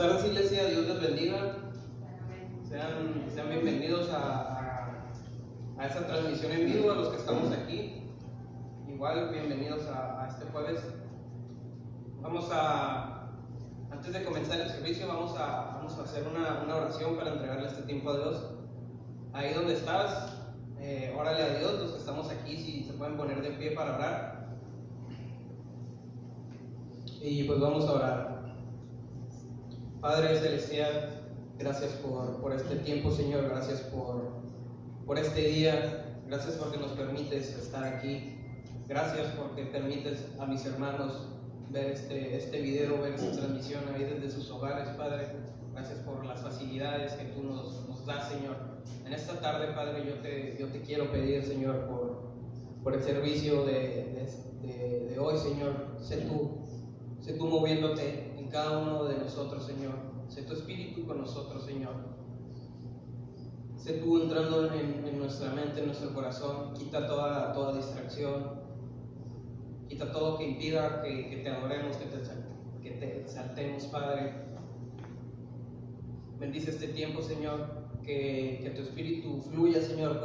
tardes, iglesia. Dios les bendiga. Sean bienvenidos a esta transmisión en vivo, a los que estamos aquí. Igual, bienvenidos a este jueves. Antes de comenzar el servicio, vamos a hacer una oración para entregarle este tiempo a Dios. Ahí donde estás, órale a Dios. Los que estamos aquí, si se pueden poner de pie para orar. Y pues vamos a orar. Padre Celestial, gracias por este tiempo, Señor. Gracias por este día. Gracias porque nos permites estar aquí. Gracias porque permites a mis hermanos ver este video, ver esta transmisión ahí desde sus hogares, Padre. Gracias por las facilidades que tú nos das, Señor. En esta tarde, Padre, yo te quiero pedir, Señor, por el servicio de hoy, Señor. Sé tú moviéndote en cada uno de nosotros, Señor. Sé tu espíritu con nosotros, Señor. Sé tú entrando en nuestra mente, en nuestro corazón. Quita toda distracción. Quita todo que impida que te adoremos, que te exaltemos, Padre. Bendice este tiempo, Señor. Que tu espíritu fluya, Señor,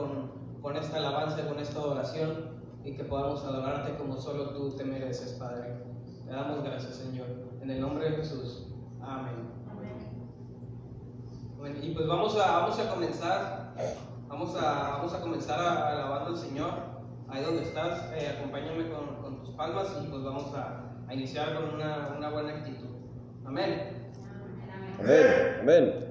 con esta alabanza, con esta adoración, y que podamos adorarte como solo tú te mereces, Padre. Te damos gracias, Señor. En el nombre de Jesús. Amén. Bueno, y pues vamos a comenzar. Vamos a comenzar alabando al Señor. Ahí donde estás, acompáñame con tus palmas y pues vamos a iniciar con una buena actitud. Amén. Amén. Amén.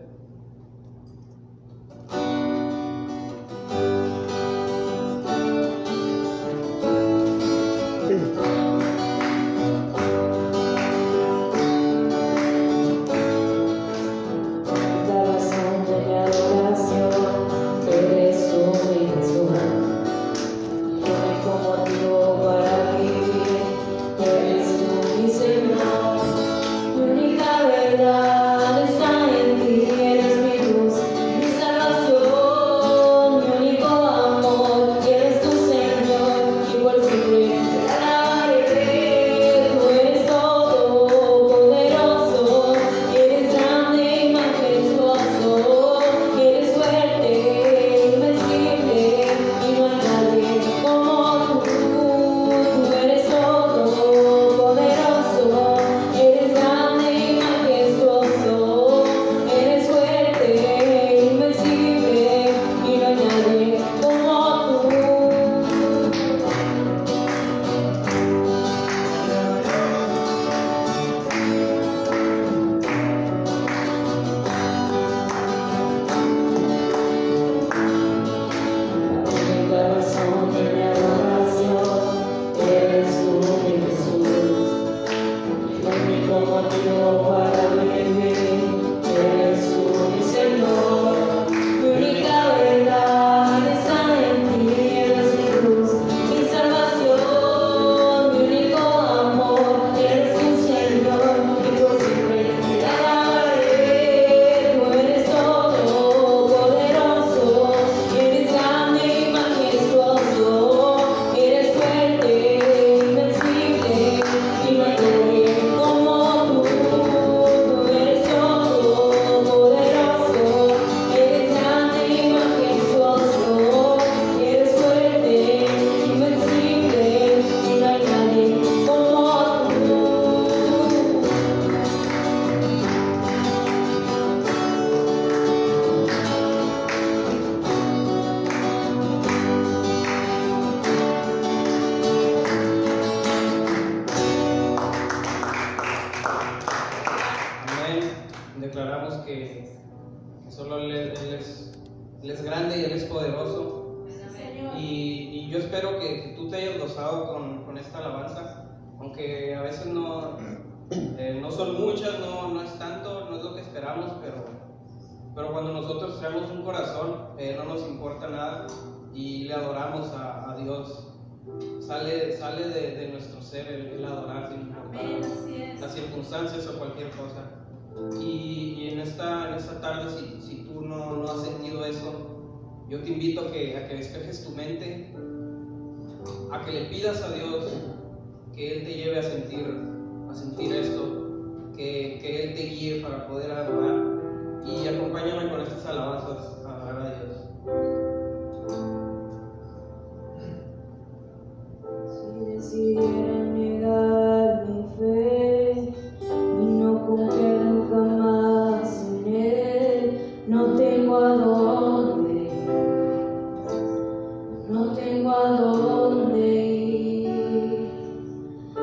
Pero cuando nosotros traemos un corazón, no nos importa nada y le adoramos a Dios. Sale de nuestro ser el adorar sin importar las circunstancias o cualquier cosa. Y en esta tarde, si tú no has sentido eso, yo te invito a que despejes tu mente, a que le pidas a Dios que Él te lleve a sentir esto. que Él te guíe para poder adorar. Y acompáñame con estas alabanzas a adorar a Dios. Si decidiera negar mi fe y no confiar nunca más en Él, no tengo a dónde, no tengo a dónde ir.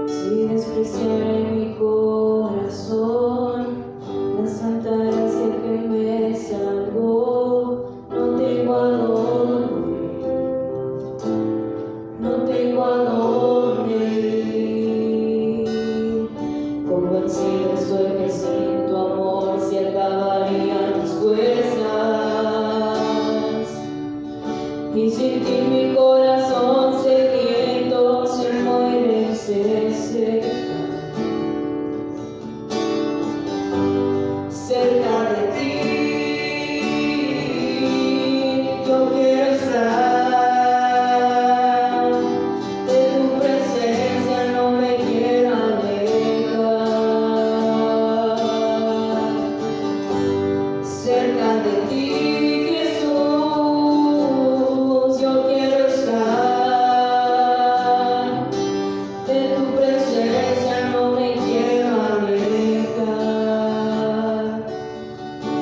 Si despreciara en mi corazón la santa gracia que me salvó, no tengo a dónde, no tengo a dónde ir. Convencido estoy que sin tu amor se acabarían mis fuerzas, y sin ti mi corazón sediento se muere, se seca. Cerca de ti yo quiero estar, de tu presencia no me quiero alejar. Cerca de ti, Jesús, yo quiero estar, de tu presencia no me quiero alejar.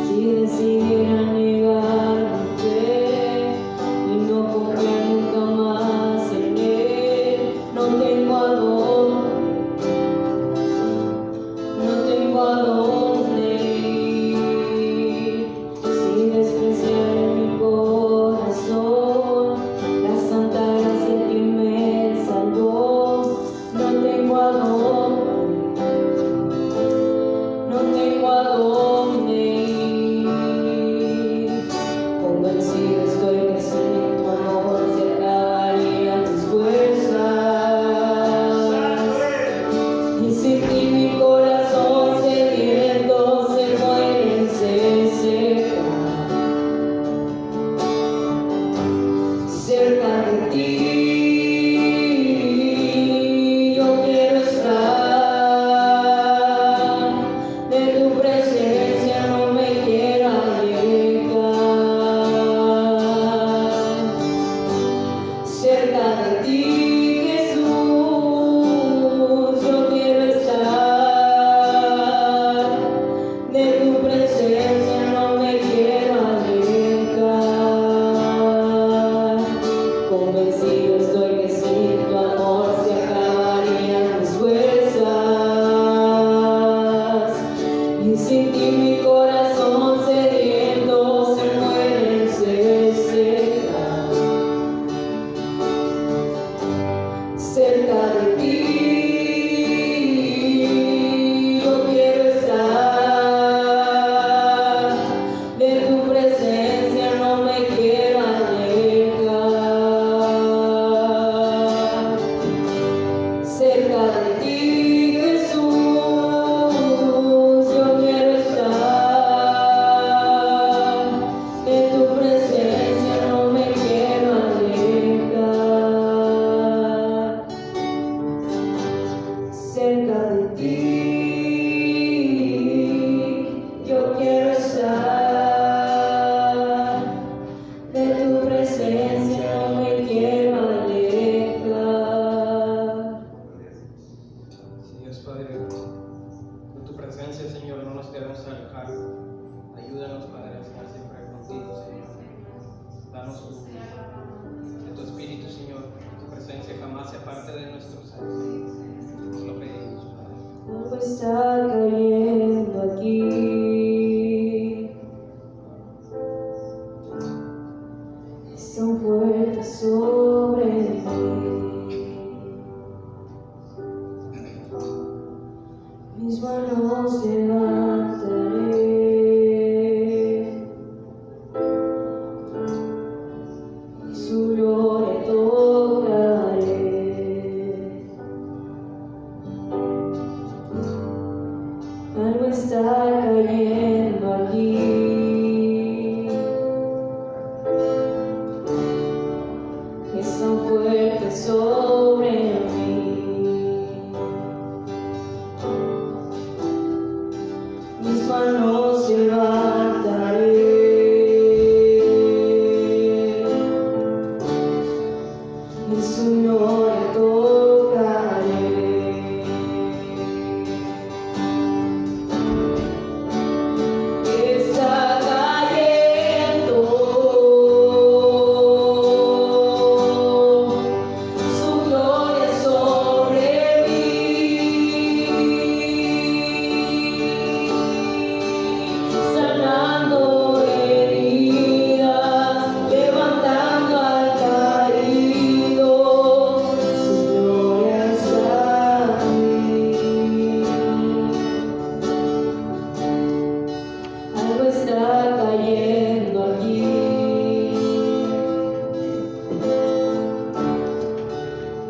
Si decidiera negar mi fe y no confiar nunca más en Él, no tengo a dónde, no tengo a dónde ir. Si despreciar en mi corazón la santa gracia que me salvó, no tengo a dónde, no tengo a dónde ir. Convencido estoy que sin tu amor se acabarían mis fuerzas, y sin ti mi corazón sediento se muere, se seca. Cerca de ti yo quiero estar, de tu presencia no me quiero alejar. Cerca de ti, Jesús, yo quiero estar, de tu presencia no me quiero alejar. Convencido estoy que sin tu amor se acabarían mis fuerzas, y sin ti mi corazón sediento se muere, se seca. Cerca de ti yo quiero estar, de tu presencia no me quiero alejar. Cerca de ti, Jesús, yo quiero estar, de tu presencia no me quiero alejar. Cerca de ti yo quiero estar, de tu presencia no me quiero alejar. Sí, Dios Padre, con tu presencia, Señor, no nos queremos alejar. Ayúdanos, Padre, a estar siempre contigo, Señor. Danos de tu Espíritu, Señor. Tu presencia jamás se aparte de nuestros seres. Nos lo pedimos, Padre. Algo está cayendo aquí, es tan fuerte sobre mí. Mis manos levantaré y su gloria tocaré. Algo está cayendo aquí, es tan fuerte sobre mí. y su gloria tocaré. Está cayendo su gloria sobre mí, sanando heridas, levantando al caído, su gloria está aquí. Algo está cayendo aquí,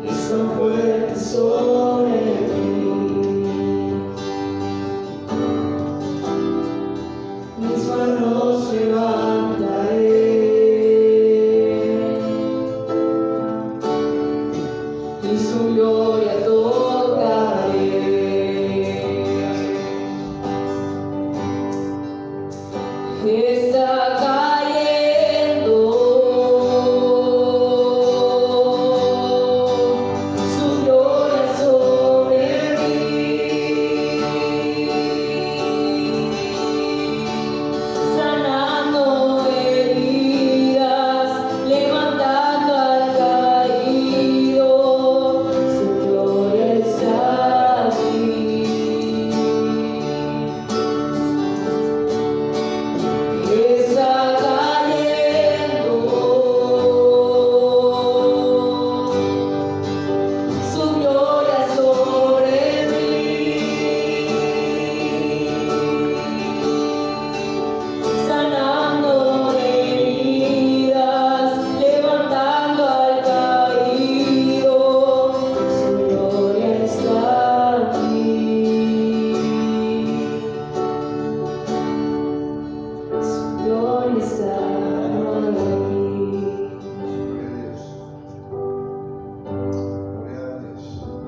es tan fuerte sobre mí. Mis manos levantaré y su gloria tocaré. Está cayendo su gloria sobre mí, sanando heridas, levantando al caído, su gloria está aquí. Está cayendo su gloria sobre mí, sanando heridas, levantando al caído, su gloria está aquí. Su gloria está aquí.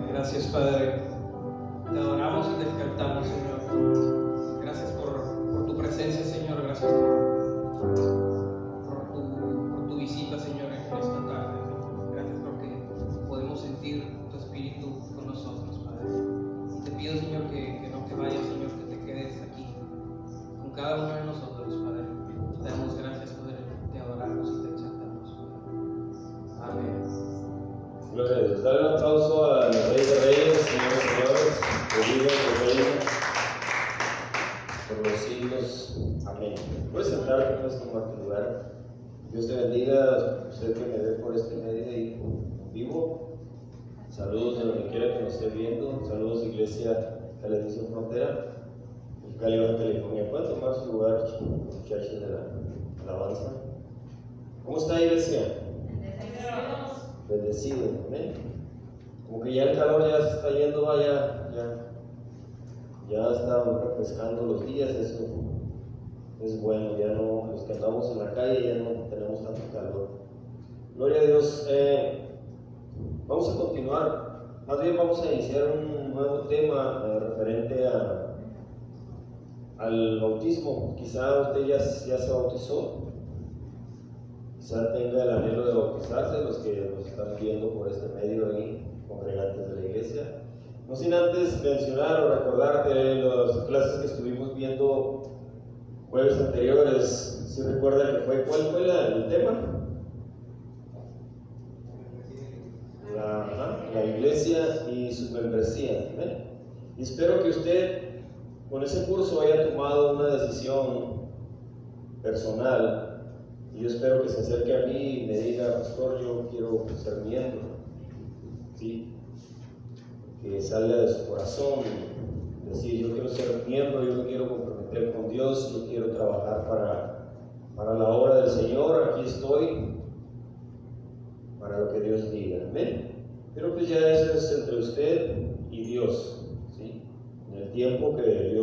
Gracias, Padre. Te adoramos y te exaltamos, Señor. Gracias por tu presencia, Señor. Gracias por tu visita, Señor, en esta tarde. Gracias porque podemos sentir tu espíritu con nosotros, Padre. Y te pido, Señor, que no te vayas, Señor, que te quedes aquí con cada uno de nosotros, Padre. Te damos gracias, Padre. Te adoramos y te exaltamos, Padre. Amén. Gloria a Dios. Dale un aplauso al Rey de Reyes, Señores y Señores, que vive y reina por los siglos. Amén. Puedes sentarte, puedes tomar tu lugar. Dios te bendiga, usted que me ve por este medio y vivo. Saludos de donde quiera que nos esté viendo. Saludos, Iglesia Televisión Frontera, Mexicali, Baja California. Pueden tomar su lugar, muchachos de la alabanza. ¿Cómo está, Iglesia? Bendecido, amén. Como que ya el calor ya se está yendo, ya está refrescando los días, eso es bueno, ya no, los que andamos en la calle ya no tenemos tanto calor. Gloria a Dios. Vamos a continuar, más bien vamos a iniciar un nuevo tema referente al bautismo. Quizá usted ya se bautizó. Quizá tenga el anhelo de bautizarse, los que nos están viendo por este medio ahí, congregantes de la iglesia. No sin antes mencionar o recordar de las clases que estuvimos viendo jueves anteriores. ¿Sí recuerda que cuál fue el tema? La iglesia y su membresía. ¿Ven? Y espero que usted con ese curso haya tomado una decisión personal. Y yo espero que se acerque a mí y me diga: pastor, yo quiero ser miembro. ¿Sí? Que salga de su corazón, decir: yo quiero ser miembro, yo me quiero comprometer con Dios, yo quiero trabajar para la obra del Señor, aquí estoy, para lo que Dios diga. Amén. Pero pues ya eso es entre usted y Dios. ¿Sí? En el tiempo que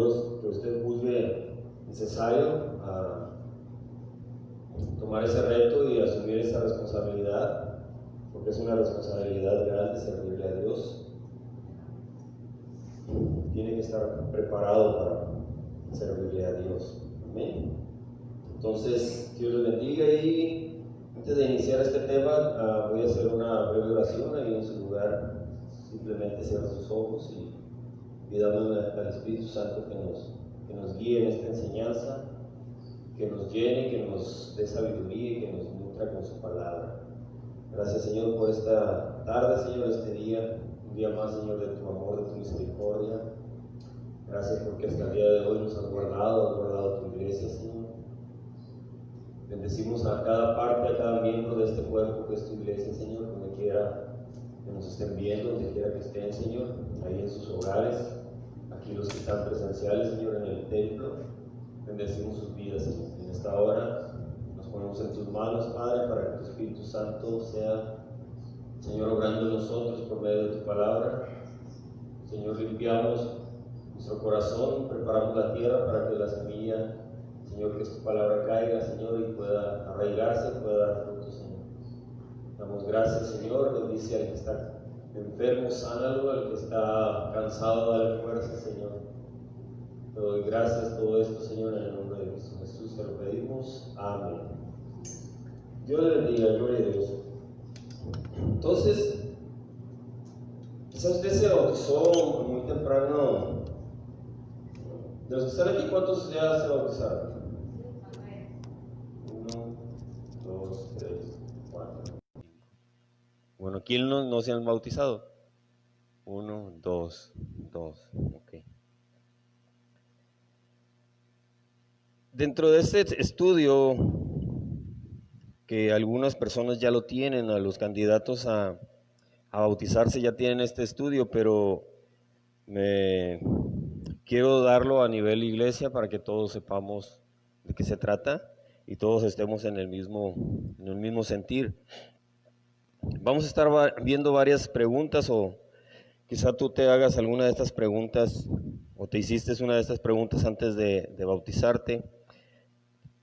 usted juzgue necesario tomar ese reto y asumir esa responsabilidad, porque es una responsabilidad grande servirle a Dios. Tiene que estar preparado para servirle a Dios. Amén. Entonces, Dios les bendiga y Antes de iniciar este tema, voy a hacer una breve oración ahí en su lugar. Simplemente cierra sus ojos y pidámosle al Espíritu Santo que nos guíe en esta enseñanza, que nos llene, que nos dé sabiduría y que nos nutra con su palabra. Gracias, Señor, por esta tarde, Señor, este día, un día más, Señor, de tu amor, de tu misericordia. Gracias porque hasta el día de hoy nos has guardado tu iglesia, Señor. Bendecimos a cada parte, a cada miembro de este cuerpo que es tu iglesia, Señor, donde quiera que nos estén viendo, donde quiera que estén, Señor, ahí en sus hogares, aquí los que están presenciales, Señor, en el templo. Bendecimos sus vidas, Señor. En esta hora nos ponemos en tus manos, Padre, para que tu Espíritu Santo sea, Señor, obrando en nosotros por medio de tu palabra. Señor, limpiamos nuestro corazón, preparamos la tierra para que la semilla, Señor, que tu palabra caiga, Señor, y pueda arraigarse, pueda dar fruto, Señor. Damos gracias, Señor. Bendice al que está enfermo, sánalo, al que está cansado, dale fuerza, Señor. Te doy gracias todo esto, Señor, en el nombre de Cristo Jesús, te lo pedimos. Amén. Dios le bendiga, gloria a Dios. Entonces, quizá usted se bautizó muy temprano. De los que están aquí, ¿cuántos ya se bautizaron? 1, 2, 3, 4. Bueno, ¿quién no se han bautizado? 1, 2, ok. Dentro de este estudio, que algunas personas ya lo tienen, a los candidatos a bautizarse ya tienen este estudio, pero quiero darlo a nivel iglesia para que todos sepamos de qué se trata y todos estemos en el mismo sentir. Vamos a estar viendo varias preguntas, o quizá tú te hagas alguna de estas preguntas o te hiciste una de estas preguntas antes de bautizarte.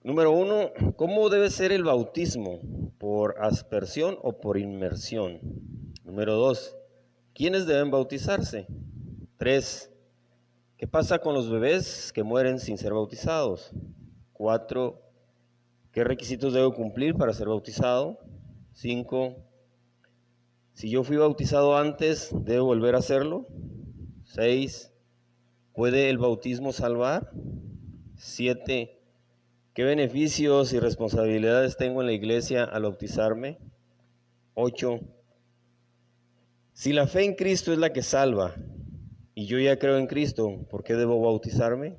Número 1, ¿cómo debe ser el bautismo? ¿Por aspersión o por inmersión? Número 2, ¿quiénes deben bautizarse? 3, ¿qué pasa con los bebés que mueren sin ser bautizados? 4, ¿qué requisitos debo cumplir para ser bautizado? 5, si yo fui bautizado antes, ¿debo volver a hacerlo? 6, ¿puede el bautismo salvar? 7, ¿qué beneficios y responsabilidades tengo en la iglesia al bautizarme? 8, si la fe en Cristo es la que salva y yo ya creo en Cristo, ¿por qué debo bautizarme?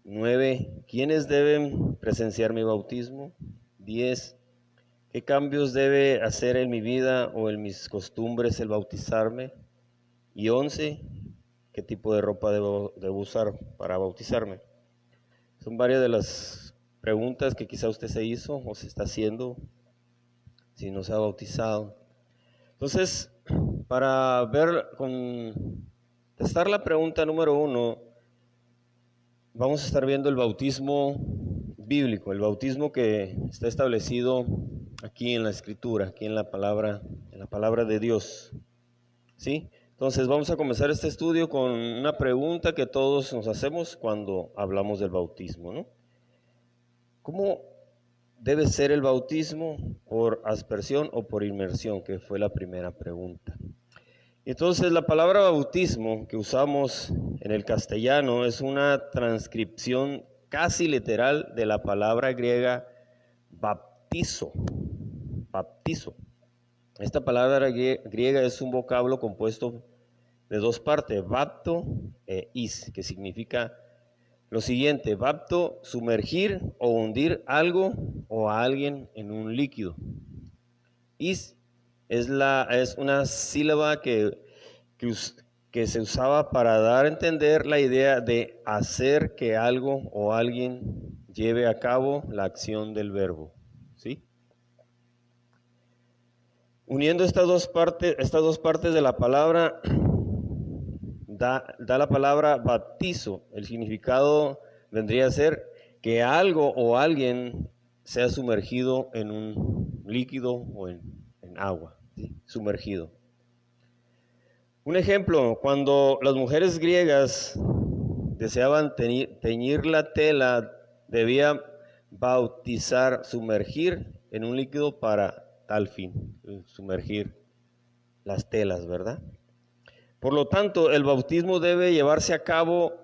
9, ¿quiénes deben presenciar mi bautismo? 10, ¿qué cambios debe hacer en mi vida o en mis costumbres el bautizarme? Y 11, ¿qué tipo de ropa debo usar para bautizarme? Son varias de las preguntas que quizá usted se hizo o se está haciendo si no se ha bautizado. Entonces, para contestar la pregunta número 1, vamos a estar viendo el bautismo bíblico, el bautismo que está establecido aquí en la Escritura, aquí en la palabra de Dios. ¿Sí? Entonces vamos a comenzar este estudio con una pregunta que todos nos hacemos cuando hablamos del bautismo, ¿no? ¿Cómo debe ser el bautismo? ¿Por aspersión o por inmersión? Que fue la primera pregunta. Entonces la palabra bautismo que usamos en el castellano es una transcripción casi literal de la palabra griega baptizo. Esta palabra griega es un vocablo compuesto de dos partes, bapto e is, que significa lo siguiente: bapto, sumergir o hundir algo o a alguien en un líquido. Is es una sílaba que se usaba para dar a entender la idea de hacer que algo o alguien lleve a cabo la acción del verbo, ¿sí? Uniendo estas dos partes de la palabra, da la palabra bautizo. El significado vendría a ser que algo o alguien sea sumergido en un líquido o en agua, ¿sí? Sumergido. Un ejemplo, cuando las mujeres griegas deseaban teñir la tela, debían bautizar, sumergir en un líquido para tal fin, sumergir las telas, ¿verdad? Por lo tanto, el bautismo debe llevarse a cabo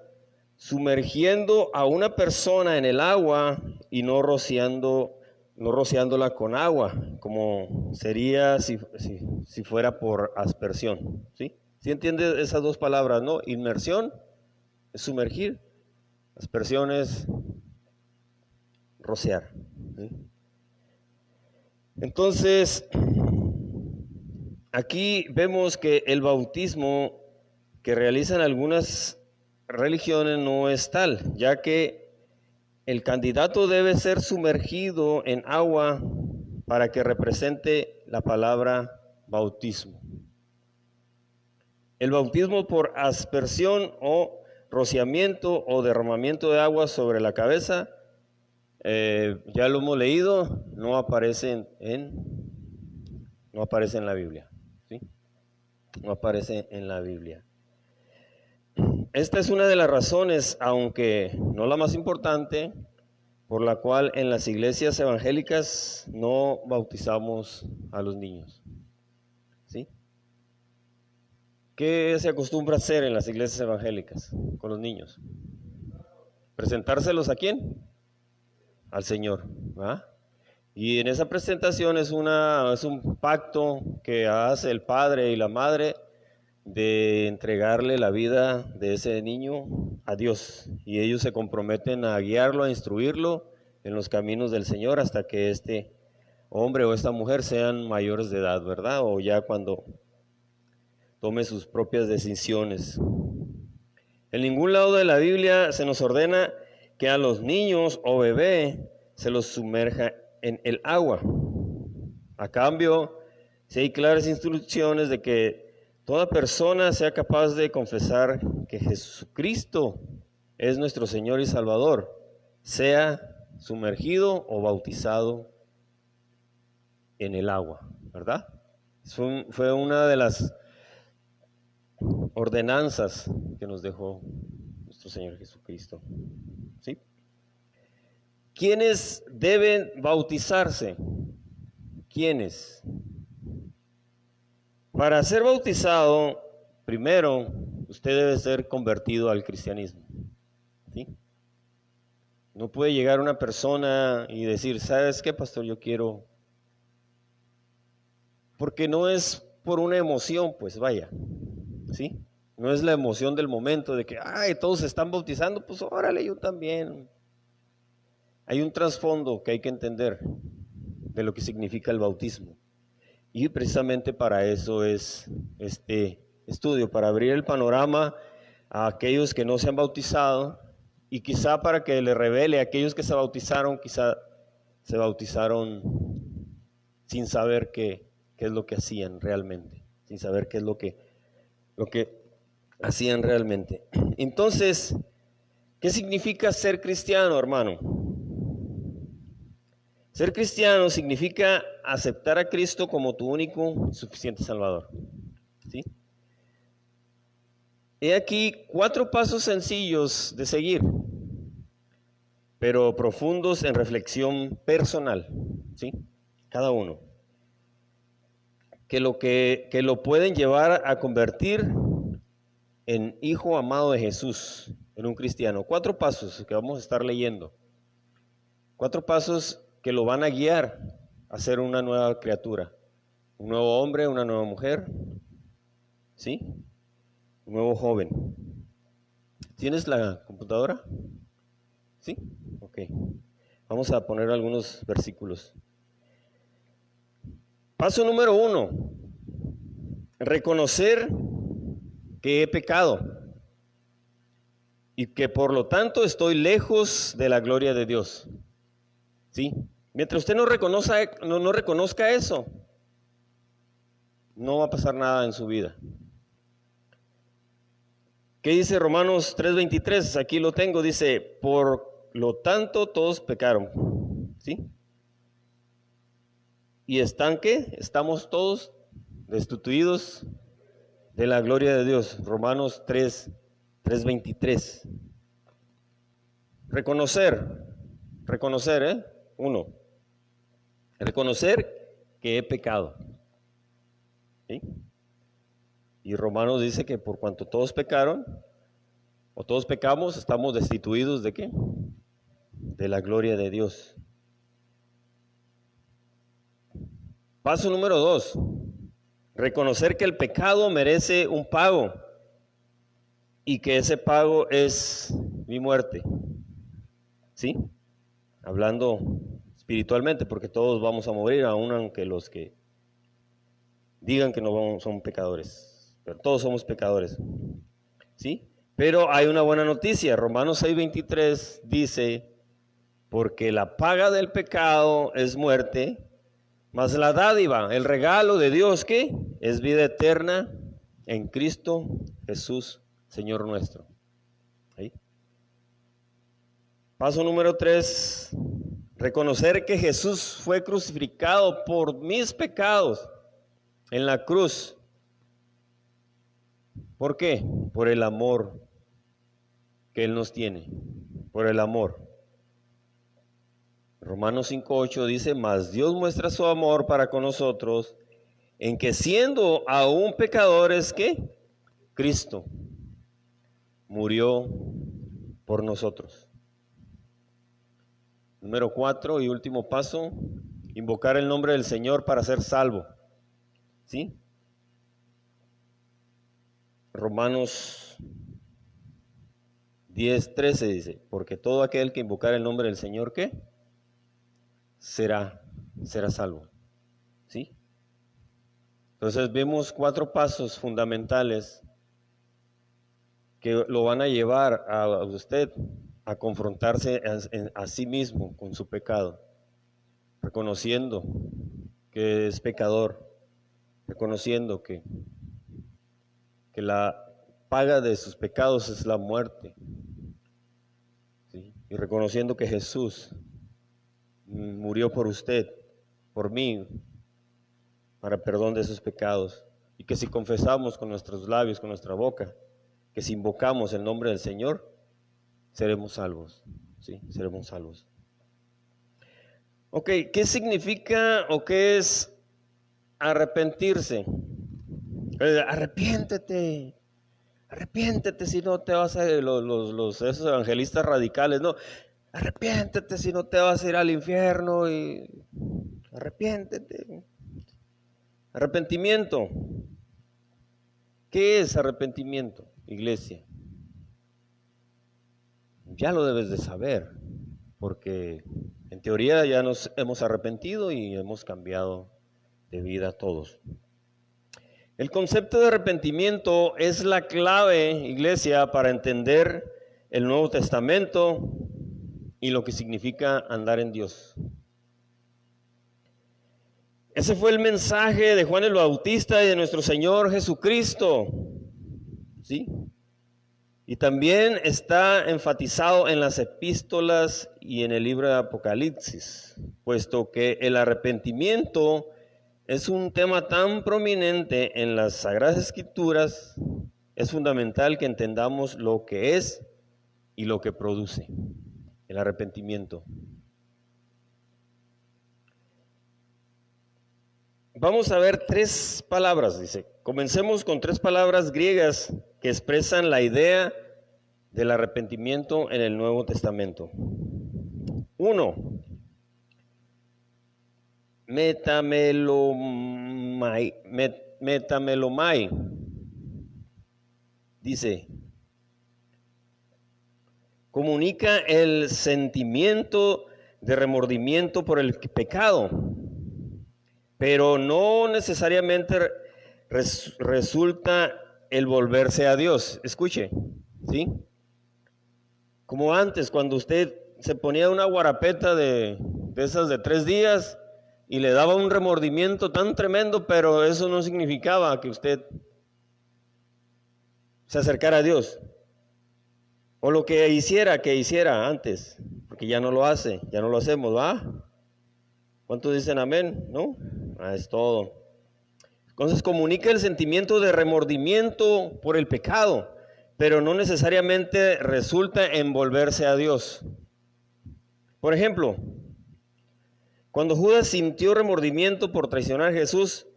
sumergiendo a una persona en el agua y no rociándola con agua, como sería si fuera por aspersión, ¿sí? ¿Sí entiende esas dos palabras, no? Inmersión es sumergir, aspersión es rociar, ¿sí? Entonces, aquí vemos que el bautismo que realizan algunas religiones no es tal, ya que el candidato debe ser sumergido en agua para que represente la palabra bautismo. El bautismo por aspersión o rociamiento o derramamiento de agua sobre la cabeza, ya lo hemos leído, no aparece en la Biblia, ¿sí? No aparece en la Biblia. Esta es una de las razones, aunque no la más importante, por la cual en las iglesias evangélicas no bautizamos a los niños, ¿sí? ¿Qué se acostumbra a hacer en las iglesias evangélicas con los niños? ¿Presentárselos a quién? Al Señor, ¿verdad? Y en esa presentación es un pacto que hace el padre y la madre de entregarle la vida de ese niño a Dios, y ellos se comprometen a guiarlo, a instruirlo en los caminos del Señor hasta que este hombre o esta mujer sean mayores de edad, ¿verdad? O ya cuando tome sus propias decisiones. En ningún lado de la Biblia se nos ordena que a los niños o bebé se los sumerja en el agua. A cambio, sí hay claras instrucciones de que toda persona sea capaz de confesar que Jesucristo es nuestro Señor y Salvador, sea sumergido o bautizado en el agua, ¿verdad? Fue una de las ordenanzas que nos dejó nuestro Señor Jesucristo, ¿sí? ¿Quiénes deben bautizarse? ¿Quiénes? Para ser bautizado, primero, usted debe ser convertido al cristianismo, ¿sí? No puede llegar una persona y decir, ¿sabes qué, pastor? Yo quiero... Porque no es por una emoción, pues vaya, ¿sí? No es la emoción del momento de que, ay, todos se están bautizando, pues órale, yo también. Hay un trasfondo que hay que entender de lo que significa el bautismo. Y precisamente para eso es este estudio, para abrir el panorama a aquellos que no se han bautizado y quizá para que le revele a aquellos que se bautizaron, quizá se bautizaron sin saber qué es lo que hacían realmente, sin saber qué es lo que hacían realmente. Entonces, ¿qué significa ser cristiano, hermano? Ser cristiano significa aceptar a Cristo como tu único y suficiente Salvador, ¿sí? He aquí 4 pasos sencillos de seguir, pero profundos en reflexión personal, ¿sí? Cada uno. Que lo pueden llevar a convertir en hijo amado de Jesús, en un cristiano. 4 pasos que vamos a estar leyendo. 4 pasos que lo van a guiar a ser una nueva criatura, un nuevo hombre, una nueva mujer, ¿sí? Un nuevo joven. ¿Tienes la computadora? ¿Sí? Ok. Vamos a poner algunos versículos. Paso número 1. Reconocer que he pecado y que por lo tanto estoy lejos de la gloria de Dios. ¿Sí? Mientras usted no reconozca eso, no va a pasar nada en su vida. ¿Qué dice Romanos 3:23? Aquí lo tengo, dice, por lo tanto todos pecaron, ¿sí? ¿Y están qué? Estamos todos destituidos de la gloria de Dios. Romanos 3:23. Reconocer, 1. Reconocer que he pecado. ¿Sí? Y Romanos dice que por cuanto todos pecaron, o todos pecamos, estamos destituidos ¿de qué? De la gloria de Dios. Paso número 2. Reconocer que el pecado merece un pago y que ese pago es mi muerte. ¿Sí? Hablando espiritualmente, porque todos vamos a morir, aun aunque los que digan que no son pecadores. Pero todos somos pecadores. ¿Sí? Pero hay una buena noticia. Romanos 6:23 dice, porque la paga del pecado es muerte, mas la dádiva, el regalo de Dios, ¿qué? Es vida eterna en Cristo Jesús, Señor nuestro. ¿Sí? Paso número 3, reconocer que Jesús fue crucificado por mis pecados en la cruz. ¿Por qué? Por el amor que Él nos tiene, por el amor. Romanos 5:8 dice, mas Dios muestra su amor para con nosotros, en que siendo aún pecadores, ¿qué? Cristo murió por nosotros. Número 4 y último paso, invocar el nombre del Señor para ser salvo. ¿Sí? Romanos 10:13 dice, porque todo aquel que invocar el nombre del Señor, ¿qué? Será salvo. ¿Sí? Entonces vemos 4 pasos fundamentales que lo van a llevar a usted a confrontarse a sí mismo con su pecado, reconociendo que es pecador, reconociendo que la paga de sus pecados es la muerte, ¿sí? Y reconociendo que Jesús murió por usted, por mí, para perdón de sus pecados, y que si confesamos con nuestros labios, con nuestra boca, que si invocamos el nombre del Señor, seremos salvos, ¿sí? Seremos salvos. Ok, ¿qué significa o qué es arrepentirse? Arrepiéntete si no te vas a esos evangelistas radicales, no, arrepiéntete si no te vas a ir al infierno, y arrepiéntete. Arrepentimiento. ¿Qué es arrepentimiento, iglesia? Ya lo debes de saber, porque en teoría ya nos hemos arrepentido y hemos cambiado de vida todos. El concepto de arrepentimiento es la clave, iglesia, para entender el Nuevo Testamento y lo que significa andar en Dios. Ese fue el mensaje de Juan el Bautista y de nuestro Señor Jesucristo, ¿sí? Y también está enfatizado en las epístolas y en el libro de Apocalipsis, puesto que el arrepentimiento es un tema tan prominente en las Sagradas Escrituras, es fundamental que entendamos lo que es y lo que produce el arrepentimiento. Vamos a ver 3 palabras, dice. Comencemos con 3 palabras griegas que expresan la idea del arrepentimiento en el Nuevo Testamento. 1. Metamelomai. Dice, comunica el sentimiento de remordimiento por el pecado, pero no necesariamente resulta el volverse a Dios. Escuche, ¿sí? Como antes, cuando usted se ponía una guarapeta de esas de 3 días y le daba un remordimiento tan tremendo, pero eso no significaba que usted se acercara a Dios. O lo que hiciera antes, porque ya no lo hace, ya no lo hacemos, ¿va? ¿Cuántos dicen amén? ¿No? Es todo. Entonces comunica el sentimiento de remordimiento por el pecado, pero no necesariamente resulta en volverse a Dios. Por ejemplo, Cuando Judas sintió remordimiento por traicionar a Jesús,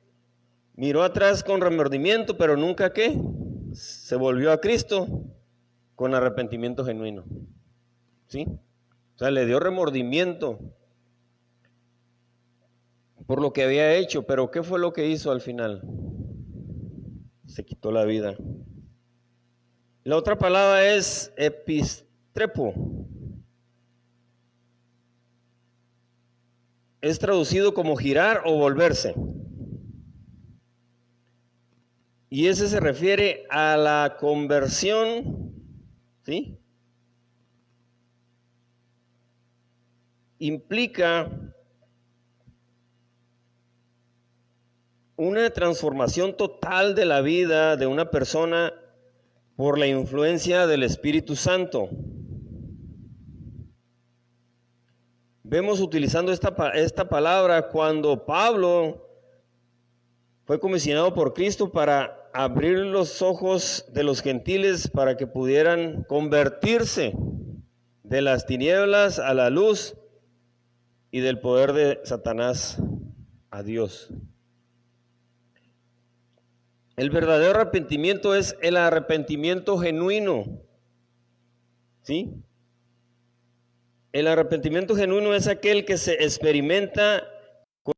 miró atrás con remordimiento, pero nunca ¿qué? Se volvió a Cristo con arrepentimiento genuino. ¿Sí? O sea, le dio remordimiento por lo que había hecho, pero ¿qué fue lo que hizo al final? Se quitó la vida. La otra palabra es epistrepo. Es traducido como girar o volverse. Y ese se refiere a la conversión, ¿sí? Implica una transformación total de la vida de una persona por la influencia del Espíritu Santo. Vemos utilizando esta palabra cuando Pablo fue comisionado por Cristo para abrir los ojos de los gentiles para que pudieran convertirse de las tinieblas a la luz y del poder de Satanás a Dios. El verdadero arrepentimiento es el arrepentimiento genuino, ¿sí? El arrepentimiento genuino es aquel que se experimenta con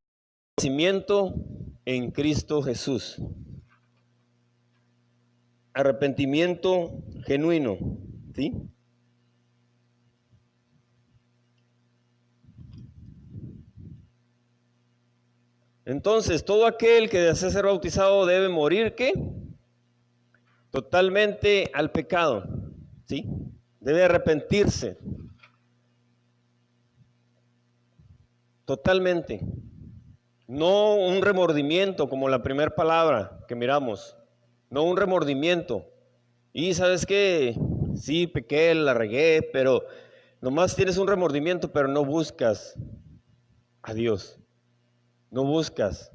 conocimiento en Cristo Jesús. Arrepentimiento genuino, ¿sí? Entonces, todo aquel que desea ser bautizado debe morir, ¿qué? Totalmente al pecado, ¿sí? Debe arrepentirse. Totalmente. No un remordimiento como la primera palabra que miramos. No un remordimiento. Y ¿sabes qué? Sí, pequé, la regué, pero nomás tienes un remordimiento, pero no buscas a Dios. No buscas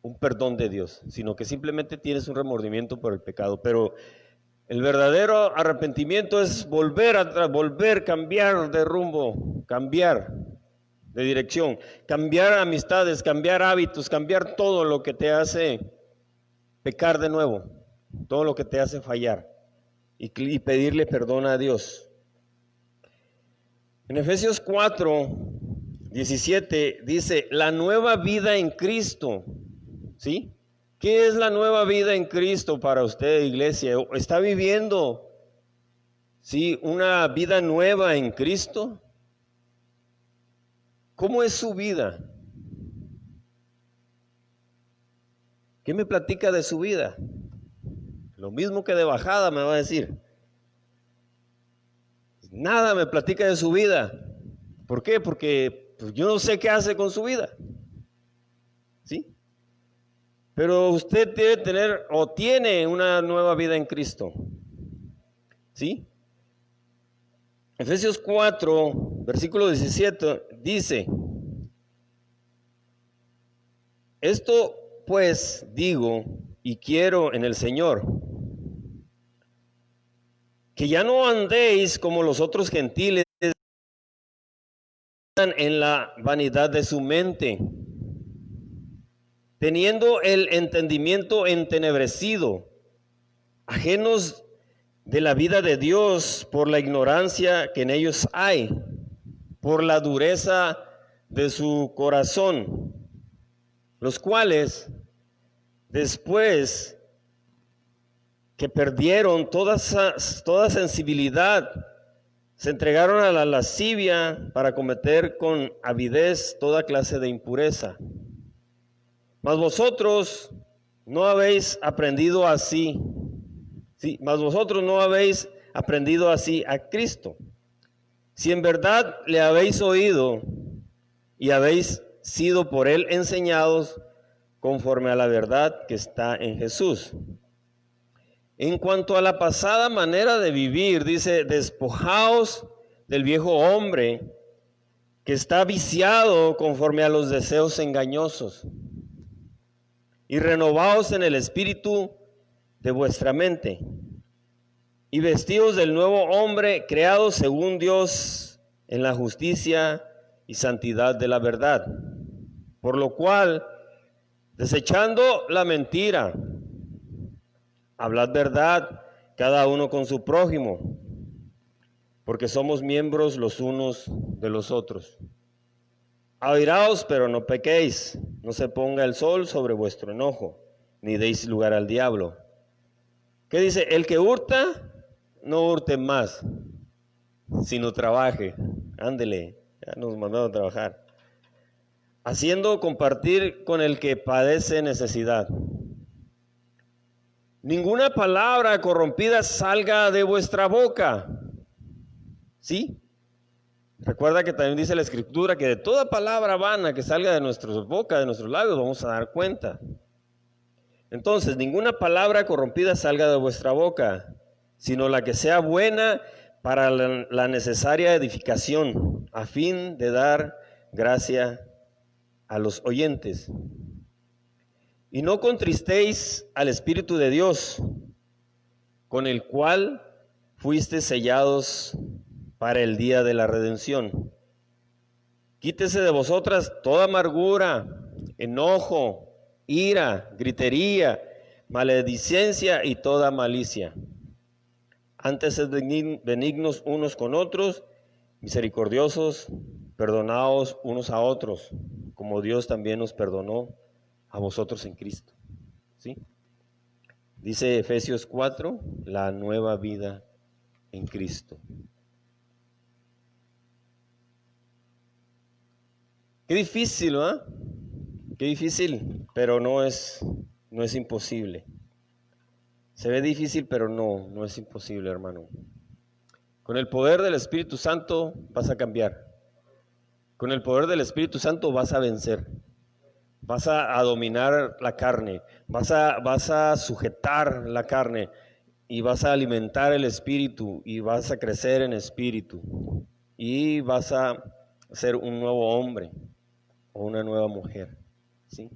un perdón de Dios, sino que simplemente tienes un remordimiento por el pecado. Pero el verdadero arrepentimiento es volver, cambiar de rumbo, cambiar de dirección, cambiar amistades, cambiar hábitos, cambiar todo lo que te hace pecar de nuevo, todo lo que te hace fallar y pedirle perdón a Dios. En Efesios 4:17 dice, la nueva vida en Cristo, ¿sí? ¿Qué es la nueva vida en Cristo para usted, iglesia? ¿Está viviendo, sí, una vida nueva en Cristo? ¿Cómo es su vida? ¿Qué me platica de su vida? Lo mismo que de bajada me va a decir. Nada me platica de su vida. ¿Por qué? Porque pues, yo no sé qué hace con su vida. ¿Sí? Pero usted debe tener o tiene una nueva vida en Cristo. ¿Sí? Efesios 4, versículo 17 dice, esto pues digo y quiero en el Señor, que ya no andéis como los otros gentiles en la vanidad de su mente, teniendo el entendimiento entenebrecido, ajenos de la vida de Dios por la ignorancia que en ellos hay, por la dureza de su corazón, los cuales después que perdieron toda sensibilidad, se entregaron a la lascivia para cometer con avidez toda clase de impureza. Mas vosotros no habéis aprendido así. Sí, mas vosotros no habéis aprendido así a Cristo. Si en verdad le habéis oído y habéis sido por él enseñados conforme a la verdad que está en Jesús. En cuanto a la pasada manera de vivir, dice, despojaos del viejo hombre que está viciado conforme a los deseos engañosos y renovaos en el espíritu de vuestra mente, y vestidos del nuevo hombre creado según Dios en la justicia y santidad de la verdad. Por lo cual, desechando la mentira, hablad verdad cada uno con su prójimo, porque somos miembros los unos de los otros. Airaos, pero no pequéis, no se ponga el sol sobre vuestro enojo, ni deis lugar al diablo. ¿Qué dice? El que hurta, no hurte más, sino trabaje. Ándele, ya nos mandaron a trabajar. Haciendo compartir con el que padece necesidad. Ninguna palabra corrompida salga de vuestra boca. ¿Sí? Recuerda que también dice la Escritura que de toda palabra vana que salga de nuestra boca, de nuestros labios, vamos a dar cuenta. Entonces, ninguna palabra corrompida salga de vuestra boca, sino la que sea buena para la necesaria edificación, a fin de dar gracia a los oyentes. Y no contristéis al Espíritu de Dios, con el cual fuisteis sellados para el día de la redención. Quítese de vosotras toda amargura, enojo, ira, gritería, maledicencia y toda malicia. Antes sed benignos unos con otros, misericordiosos, perdonaos unos a otros, como Dios también nos perdonó a vosotros en Cristo. ¿Sí? Dice Efesios 4, la nueva vida en Cristo. Qué difícil, ¿verdad? Qué difícil, pero no es imposible. Se ve difícil, pero no es imposible, hermano. Con el poder del Espíritu Santo vas a cambiar. Con el poder del Espíritu Santo vas a vencer. Vas a dominar la carne. Vas a sujetar la carne. Y vas a alimentar el Espíritu. Y vas a crecer en Espíritu. Y vas a ser un nuevo hombre o una nueva mujer. ¿Sí?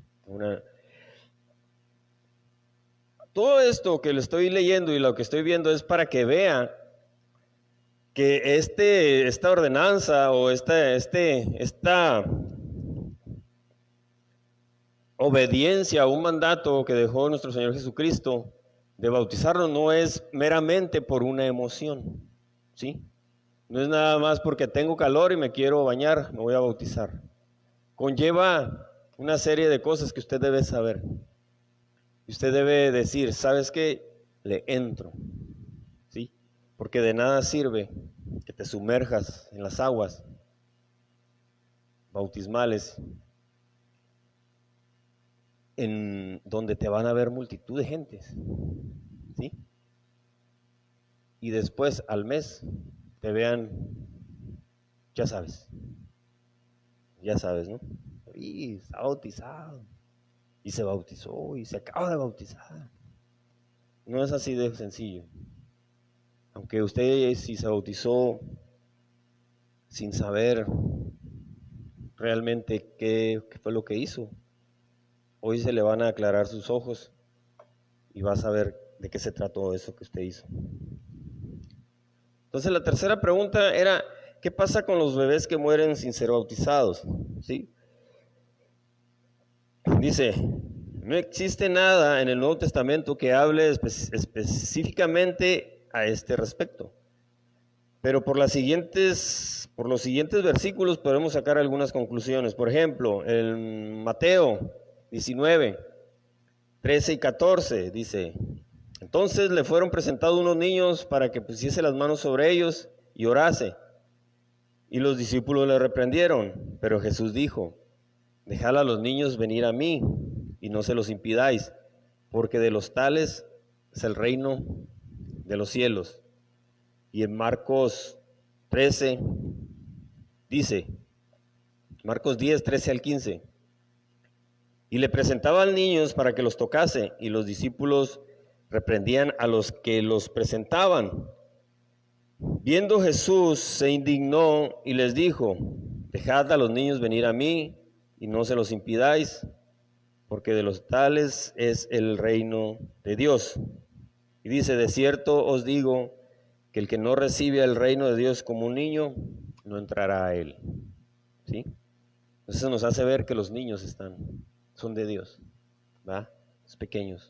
Todo esto que le estoy leyendo y lo que estoy viendo es para que vea que esta ordenanza o esta obediencia a un mandato que dejó nuestro Señor Jesucristo de bautizarnos no es meramente por una emoción, ¿sí? No es nada más porque tengo calor y me quiero bañar, me voy a bautizar. Conlleva una serie de cosas que usted debe saber. Usted debe decir, ¿sabes qué? Le entro, ¿sí? Porque de nada sirve que te sumerjas en las aguas bautismales en donde te van a ver multitud de gentes, ¿sí? Y después al mes te vean, ya sabes, ¿no? Y está bautizado, y se bautizó, y se acaba de bautizar. No es así de sencillo. Aunque usted si se bautizó sin saber realmente qué fue lo que hizo, hoy se le van a aclarar sus ojos y va a saber de qué se trató eso que usted hizo. Entonces la tercera pregunta era, ¿qué pasa con los bebés que mueren sin ser bautizados? ¿Sí? Dice, no existe nada en el Nuevo Testamento que hable específicamente a este respecto. Pero por los siguientes versículos podemos sacar algunas conclusiones. Por ejemplo, en Mateo 19, 13 y 14 dice, entonces le fueron presentados unos niños para que pusiese las manos sobre ellos y orase. Y los discípulos le reprendieron, pero Jesús dijo, dejad a los niños venir a mí y no se los impidáis, porque de los tales es el reino de los cielos. Y en Marcos 13 dice, Marcos 10, 13 al 15, y le presentaban niños para que los tocase, y los discípulos reprendían a los que los presentaban. Viendo Jesús se indignó y les dijo, dejad a los niños venir a mí y no se los impidáis, porque de los tales es el reino de Dios. Y dice, de cierto os digo que el que no recibe el reino de Dios como un niño, no entrará a él. ¿sí? Entonces eso nos hace ver que los niños son de Dios, ¿va? Los pequeños.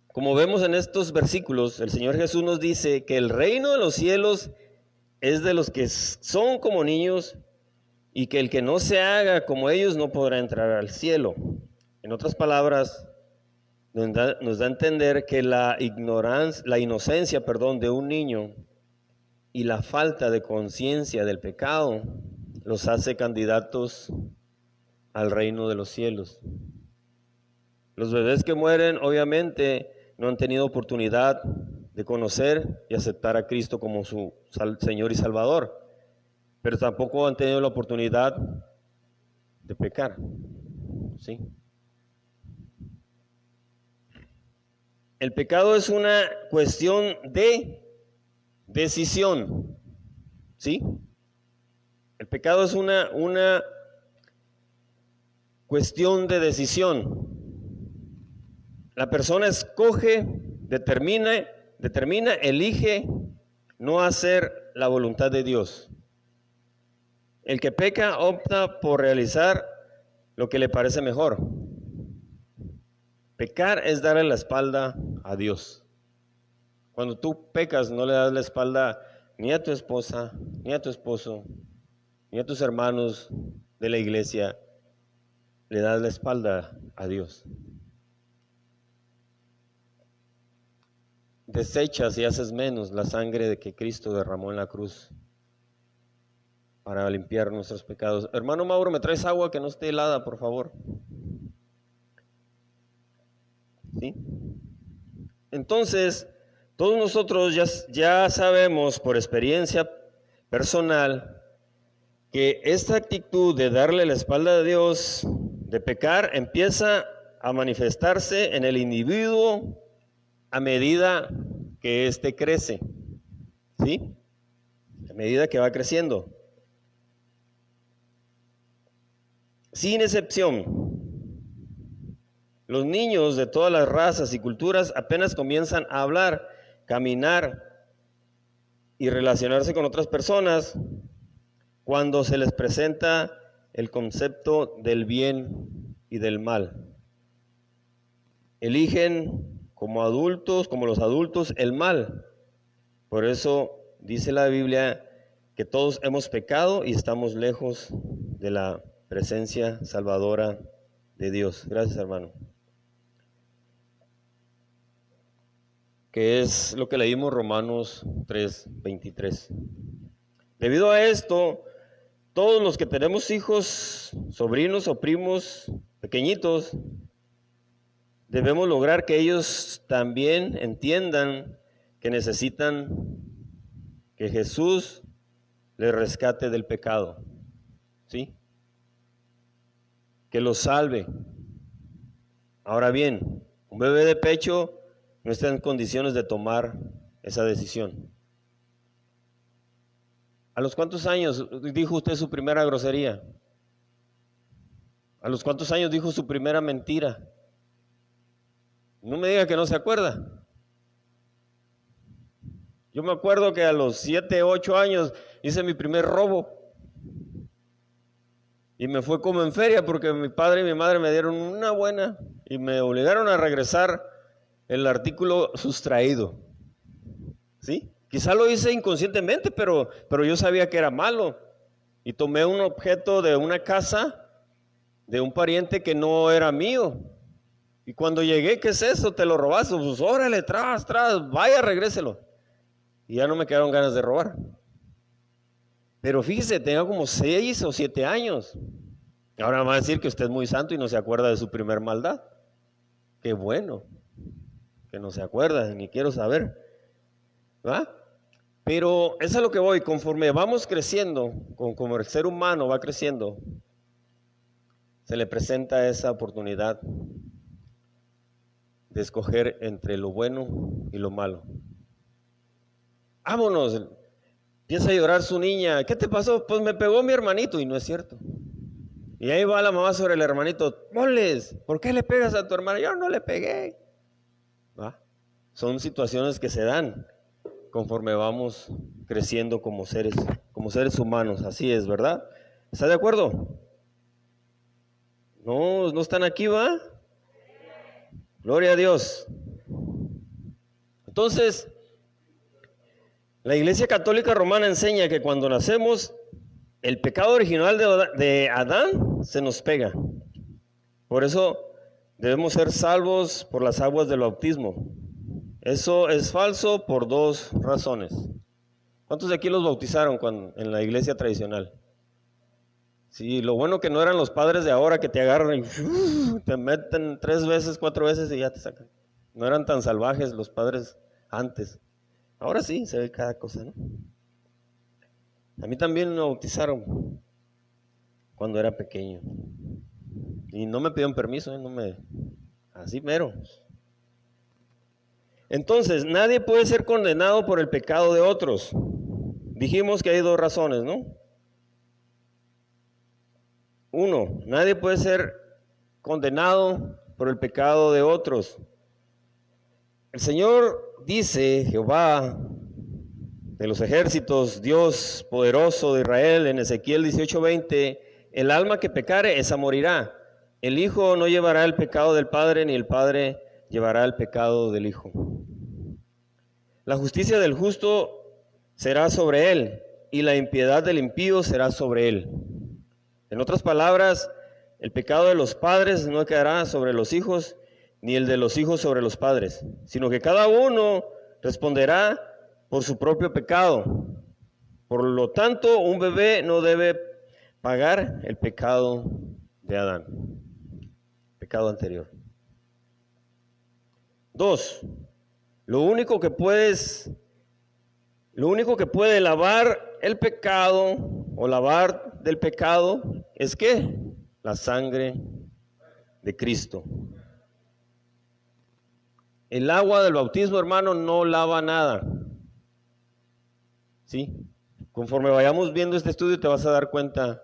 Como vemos en estos versículos, el Señor Jesús nos dice que el reino de los cielos es de los que son como niños y que el que no se haga como ellos no podrá entrar al cielo. En otras palabras, nos da a entender que la inocencia de un niño y la falta de conciencia del pecado los hace candidatos al reino de los cielos. Los bebés que mueren obviamente no han tenido oportunidad de conocer y aceptar a Cristo como su Señor y Salvador, pero tampoco han tenido la oportunidad de pecar, ¿sí? El pecado es una cuestión de decisión, ¿sí? El pecado es una cuestión de decisión. La persona escoge, determina, elige no hacer la voluntad de Dios. El que peca opta por realizar lo que le parece mejor. Pecar es darle la espalda a Dios. Cuando tú pecas, no le das la espalda ni a tu esposa, ni a tu esposo, ni a tus hermanos de la iglesia. Le das la espalda a Dios. Desechas y haces menos la sangre de que Cristo derramó en la cruz para limpiar nuestros pecados. Hermano Mauro, ¿me traes agua que no esté helada, por favor? ¿Sí? Entonces, todos nosotros ya sabemos por experiencia personal que esta actitud de darle la espalda a Dios, de pecar, empieza a manifestarse en el individuo a medida que éste crece, ¿sí? A medida que va creciendo. Sin excepción, los niños de todas las razas y culturas apenas comienzan a hablar, caminar y relacionarse con otras personas cuando se les presenta el concepto del bien y del mal. Eligen como los adultos, el mal. Por eso dice la Biblia que todos hemos pecado y estamos lejos de la presencia salvadora de Dios. Gracias, hermano. Que es lo que leímos Romanos 3:23. Debido a esto, todos los que tenemos hijos, sobrinos o primos pequeñitos, debemos lograr que ellos también entiendan que necesitan que Jesús les rescate del pecado, ¿sí? Que los salve. Ahora bien, un bebé de pecho no está en condiciones de tomar esa decisión. ¿A los cuántos años dijo usted su primera grosería? ¿A los cuántos años dijo su primera mentira? No me diga que no se acuerda. Yo me acuerdo que a los 7, 8 años hice mi primer robo. Y me fue como en feria porque mi padre y mi madre me dieron una buena y me obligaron a regresar el artículo sustraído. ¿Sí? Quizá lo hice inconscientemente, pero yo sabía que era malo. Y tomé un objeto de una casa de un pariente que no era mío. Y cuando llegué, ¿qué es eso? ¿Te lo robaste? Pues órale, tras, vaya, regréselo. Y ya no me quedaron ganas de robar. Pero fíjese, tenía como 6 o 7 años. Ahora me va a decir que usted es muy santo y no se acuerda de su primer maldad. Qué bueno que no se acuerda, ni quiero saber. ¿Va? Pero eso es a lo que voy. Conforme vamos creciendo, como el ser humano va creciendo, se le presenta esa oportunidad de escoger entre lo bueno y lo malo. Vámonos. Empieza a llorar su niña. ¿Qué te pasó? Pues me pegó mi hermanito. Y no es cierto. Y ahí va la mamá sobre el hermanito. Moles, ¿por qué le pegas a tu hermano? Yo no le pegué. ¿Va? Son situaciones que se dan. conforme vamos creciendo como seres humanos. Así es, ¿verdad? ¿Está de acuerdo? No están aquí, ¿va? Gloria a Dios. Entonces, la Iglesia Católica Romana enseña que cuando nacemos, el pecado original de Adán se nos pega. Por eso debemos ser salvos por las aguas del bautismo. Eso es falso por dos razones. ¿Cuántos de aquí los bautizaron en la iglesia tradicional? Sí, lo bueno que no eran los padres de ahora que te agarran y te meten 3 veces, 4 veces y ya te sacan. No eran tan salvajes los padres antes. Ahora sí, se ve cada cosa, ¿no? A mí también me bautizaron cuando era pequeño. Y no me pidieron permiso, así mero. Entonces, nadie puede ser condenado por el pecado de otros. Dijimos que hay 2 razones, ¿no? 1, nadie puede ser condenado por el pecado de otros. El Señor dice, Jehová de los ejércitos, Dios poderoso de Israel, en Ezequiel 18:20, el alma que pecare, esa morirá. El Hijo no llevará el pecado del Padre, ni el Padre llevará el pecado del Hijo. La justicia del justo será sobre él, y la impiedad del impío será sobre él. En otras palabras, el pecado de los padres no quedará sobre los hijos, ni el de los hijos sobre los padres, sino que cada uno responderá por su propio pecado. Por lo tanto, un bebé no debe pagar el pecado de Adán, pecado anterior. 2, lo único que puede lavar el pecado o lavar del pecado es ¿qué? La sangre de Cristo. El agua del bautismo, hermano, no lava nada. ¿Sí? Conforme vayamos viendo este estudio te vas a dar cuenta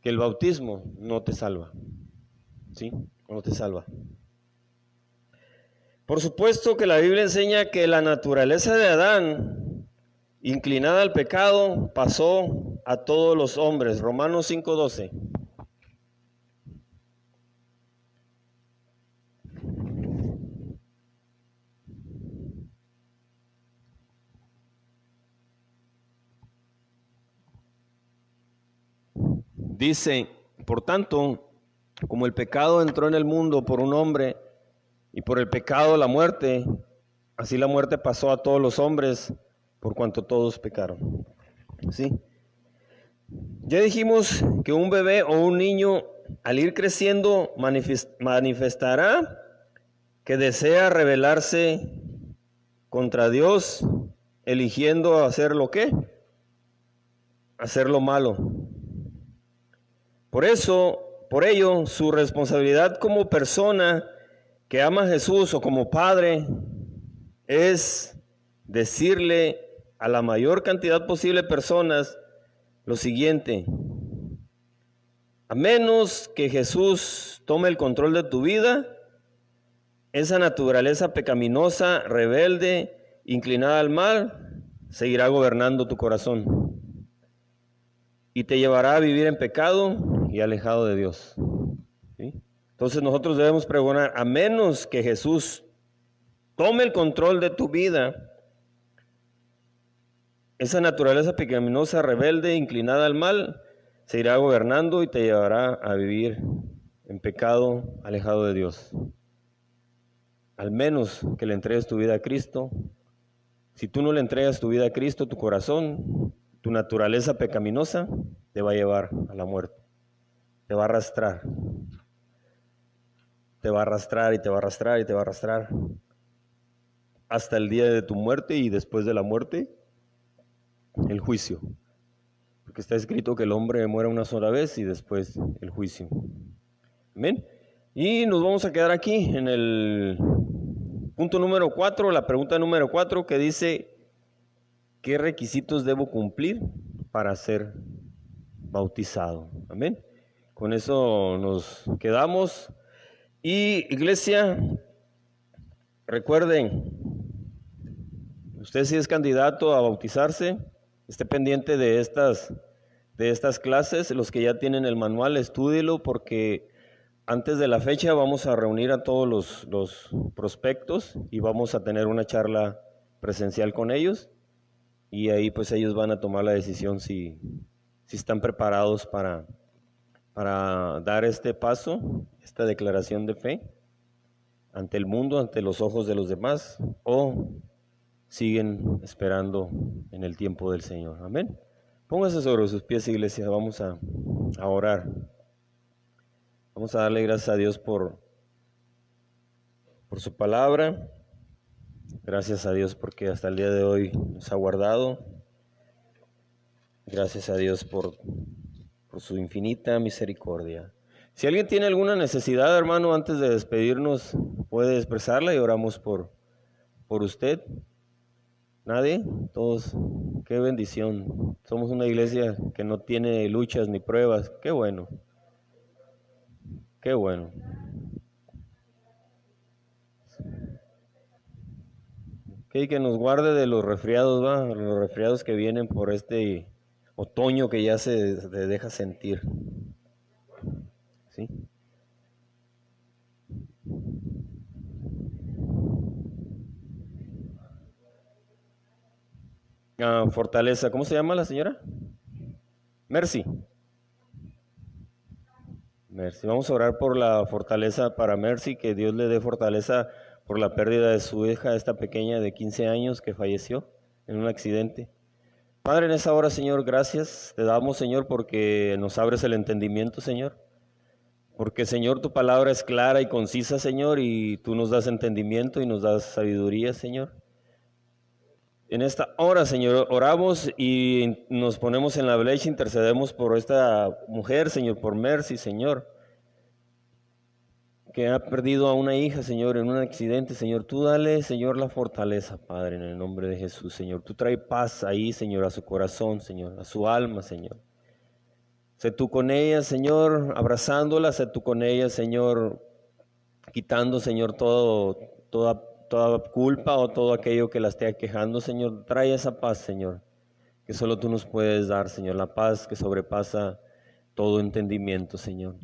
que el bautismo no te salva. ¿Sí? No te salva. Por supuesto que la Biblia enseña que la naturaleza de Adán, inclinada al pecado, pasó a todos los hombres. Romanos 5:12. Dice, por tanto, como el pecado entró en el mundo por un hombre, y por el pecado la muerte, así la muerte pasó a todos los hombres, por cuanto todos pecaron. ¿Sí? Ya dijimos que un bebé o un niño, al ir creciendo, manifestará que desea rebelarse contra Dios, eligiendo hacer lo ¿qué? Hacer lo malo. Por ello, su responsabilidad como persona que ama a Jesús o como padre es decirle a la mayor cantidad posible de personas lo siguiente: a menos que Jesús tome el control de tu vida, esa naturaleza pecaminosa, rebelde, inclinada al mal, seguirá gobernando tu corazón y te llevará a vivir en pecado y alejado de Dios. ¿Sí? Entonces nosotros debemos pregonar, a menos que Jesús tome el control de tu vida, esa naturaleza pecaminosa, rebelde, inclinada al mal, se irá gobernando y te llevará a vivir en pecado, alejado de Dios. Al menos que le entregues tu vida a Cristo. Si tú no le entregas tu vida a Cristo, tu corazón, tu naturaleza pecaminosa te va a llevar a la muerte. Te va a arrastrar. Te va a arrastrar y te va a arrastrar y te va a arrastrar hasta el día de tu muerte, y después de la muerte, el juicio. Porque está escrito que el hombre muere una sola vez y después el juicio. Amén. Y nos vamos a quedar aquí en el punto número 4, la pregunta número 4, que dice: ¿qué requisitos debo cumplir para ser bautizado? Amén. Con eso nos quedamos. Y iglesia, recuerden, Usted si es candidato a bautizarse, esté pendiente de estas clases. Los que ya tienen el manual, estúdielo, porque antes de la fecha vamos a reunir a todos los prospectos y vamos a tener una charla presencial con ellos, y ahí pues ellos van a tomar la decisión si están preparados para dar este paso, esta declaración de fe ante el mundo, ante los ojos de los demás, o siguen esperando en el tiempo del Señor. Amén. Póngase sobre sus pies, iglesia, vamos a orar. Vamos a darle gracias a Dios por su palabra. Gracias a Dios porque hasta el día de hoy nos ha guardado. Gracias a Dios por su infinita misericordia. Si alguien tiene alguna necesidad, hermano, antes de despedirnos, puede expresarla y oramos por usted. ¿Nadie? Todos. Qué bendición. Somos una iglesia que no tiene luchas ni pruebas. Qué bueno. Qué bueno. Que nos guarde de los resfriados, ¿va? Los resfriados que vienen por este otoño que ya se deja sentir. ¿Sí? Fortaleza, ¿cómo se llama la señora? Mercy. Mercy. Vamos a orar por la fortaleza para Mercy, que Dios le dé fortaleza por la pérdida de su hija, esta pequeña de 15 años que falleció en un accidente. Padre, en esa hora, Señor, gracias te damos, Señor, porque nos abres el entendimiento, Señor. Porque, Señor, tu palabra es clara y concisa, Señor, y tú nos das entendimiento y nos das sabiduría, Señor. En esta hora, Señor, oramos y nos ponemos en la brecha, intercedemos por esta mujer, Señor, por Mercy, Señor, que ha perdido a una hija, Señor, en un accidente. Señor, tú dale, Señor, la fortaleza, Padre, en el nombre de Jesús, Señor. Tú trae paz ahí, Señor, a su corazón, Señor, a su alma, Señor. Sé tú con ella, Señor, abrazándola, sé tú con ella, Señor, quitando, Señor, toda culpa o todo aquello que la esté aquejando, Señor. Trae esa paz, Señor, que solo tú nos puedes dar, Señor, la paz que sobrepasa todo entendimiento, Señor.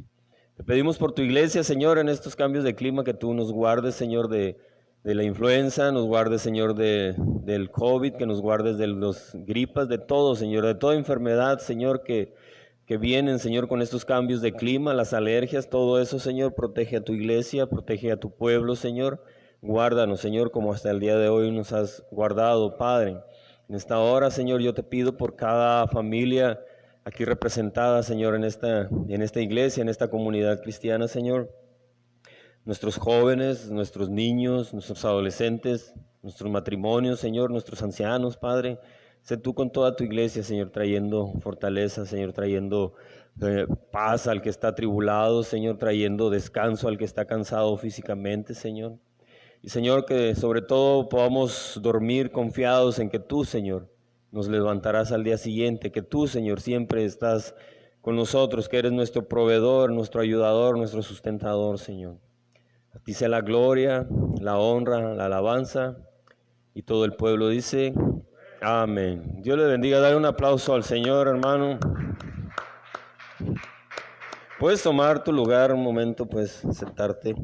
Te pedimos por tu iglesia, Señor, en estos cambios de clima, que tú nos guardes, Señor, de la influenza, nos guardes, Señor, del COVID, que nos guardes de los gripas, de todo, Señor, de toda enfermedad, Señor, que vienen, Señor, con estos cambios de clima, las alergias, todo eso, Señor. Protege a tu iglesia, protege a tu pueblo, Señor. Guárdanos, Señor, como hasta el día de hoy nos has guardado, Padre. En esta hora, Señor, yo te pido por cada familia aquí representada, Señor, en esta iglesia, en esta comunidad cristiana, Señor. Nuestros jóvenes, nuestros niños, nuestros adolescentes, nuestros matrimonios, Señor, nuestros ancianos, Padre. Sé tú con toda tu iglesia, Señor, trayendo fortaleza, Señor, trayendo paz al que está atribulado, Señor, trayendo descanso al que está cansado físicamente, Señor. Y, Señor, que sobre todo podamos dormir confiados en que tú, Señor, nos levantarás al día siguiente, que tú, Señor, siempre estás con nosotros, que eres nuestro proveedor, nuestro ayudador, nuestro sustentador, Señor. A ti sea la gloria, la honra, la alabanza, y todo el pueblo dice: amén. Dios le bendiga. Dale un aplauso al Señor, hermano. Puedes tomar tu lugar un momento, puedes sentarte.